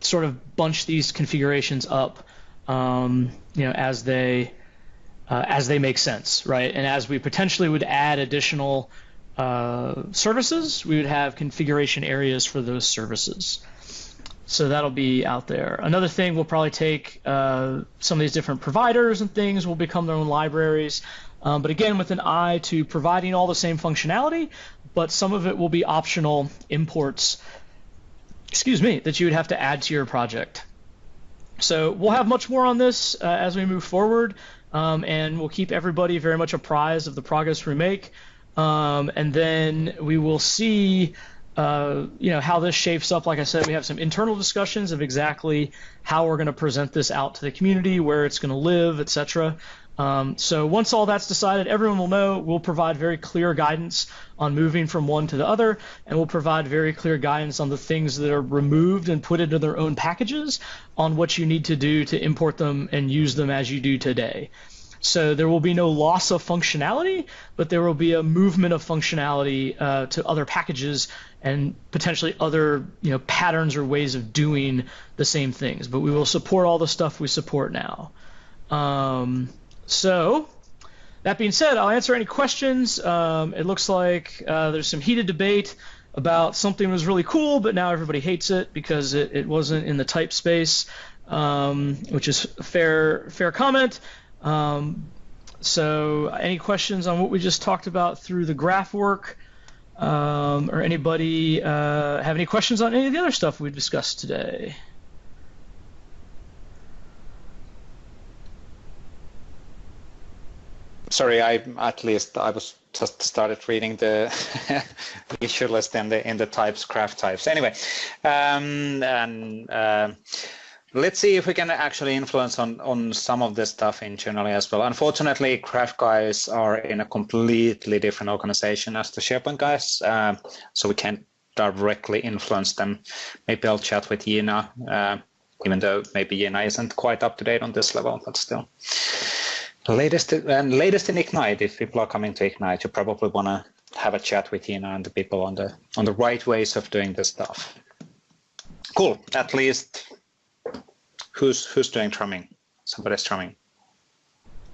sort of bunch these configurations up, as they make sense, right? And as we potentially would add additional services, we would have configuration areas for those services. So that'll be out there. Another thing, we'll probably take some of these different providers and things will become their own libraries. But again, with an eye to providing all the same functionality, but some of it will be optional imports, that you would have to add to your project. So we'll have much more on this as we move forward, and we'll keep everybody very much apprised of the progress we make. And then we will see, how this shapes up. Like I said, we have some internal discussions of exactly how we're going to present this out to the community, where it's going to live, etc. So once all that's decided, everyone will know. We'll provide very clear guidance on moving from one to the other, and we'll provide very clear guidance on the things that are removed and put into their own packages, on what you need to do to import them and use them as you do today. So there will be no loss of functionality, but there will be a movement of functionality to other packages and potentially other patterns or ways of doing the same things. But we will support all the stuff we support now. So that being said, I'll answer any questions. It looks like there's some heated debate about something was really cool, but now everybody hates it because it wasn't in the type space, which is a fair comment. So any questions on what we just talked about through the graph work, or anybody have any questions on any of the other stuff we discussed today? Sorry, I was just started reading the issue list in the types, graph types. Anyway, let's see if we can actually influence on some of this stuff internally as well. Unfortunately, graph guys are in a completely different organization as the SharePoint guys, so we can't directly influence them. Maybe I'll chat with Yina, even though maybe Yina isn't quite up to date on this level, but still. Latest in Ignite, if people are coming to Ignite, you probably want to have a chat with Yina and the people on the right ways of doing this stuff. Cool. At least who's doing drumming? Somebody's drumming.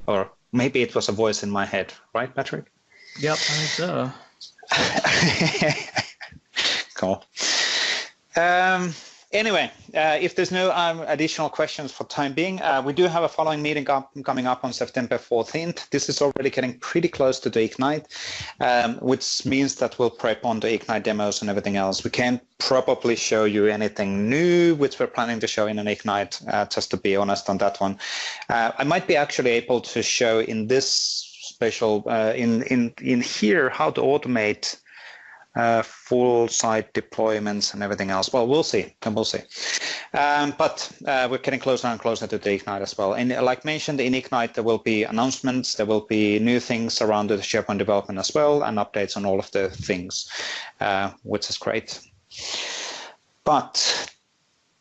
Or maybe it was a voice in my head, right, Patrick? Yep, I think so. Cool. Anyway, if there's no additional questions for time being, we do have a following meeting coming up on September 14th. This is already getting pretty close to the Ignite, which means that we'll prep on the Ignite demos and everything else. We can't probably show you anything new, which we're planning to show in an Ignite, just to be honest on that one. I might be actually able to show in this special, in here, how to automate full site deployments and everything else. Well, we'll see. But we're getting closer and closer to the Ignite as well. And like mentioned, in Ignite, there will be announcements. There will be new things around the SharePoint development as well, and updates on all of the things, which is great. But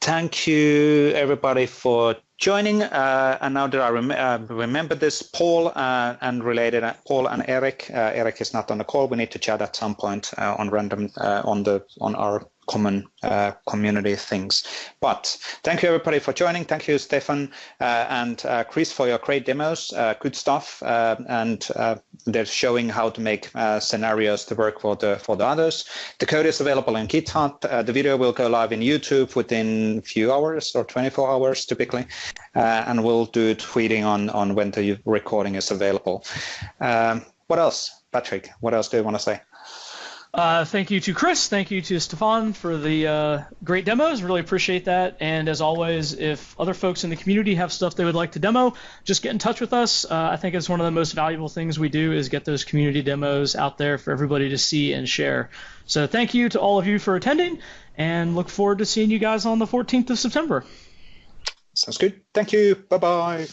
Thank you, everybody, for joining. And now that I remember this, Paul and related, Paul and Eric. Eric is not on the call. We need to chat at some point on random on our common community things. But thank you, everybody, for joining. Thank you, Stefan and Chris, for your great demos. Good stuff, and they're showing how to make scenarios to work for the others. The code is available on GitHub. The video will go live in YouTube within a few hours or 24 hours typically, and we'll do tweeting on when the recording is available. What else, Patrick? What else do you want to say? Thank you to Chris. Thank you to Stefan for the great demos. Really appreciate that. And as always, if other folks in the community have stuff they would like to demo, just get in touch with us. I think it's one of the most valuable things we do is get those community demos out there for everybody to see and share. So thank you to all of you for attending, and look forward to seeing you guys on the 14th of September. Sounds good. Thank you. Bye-bye.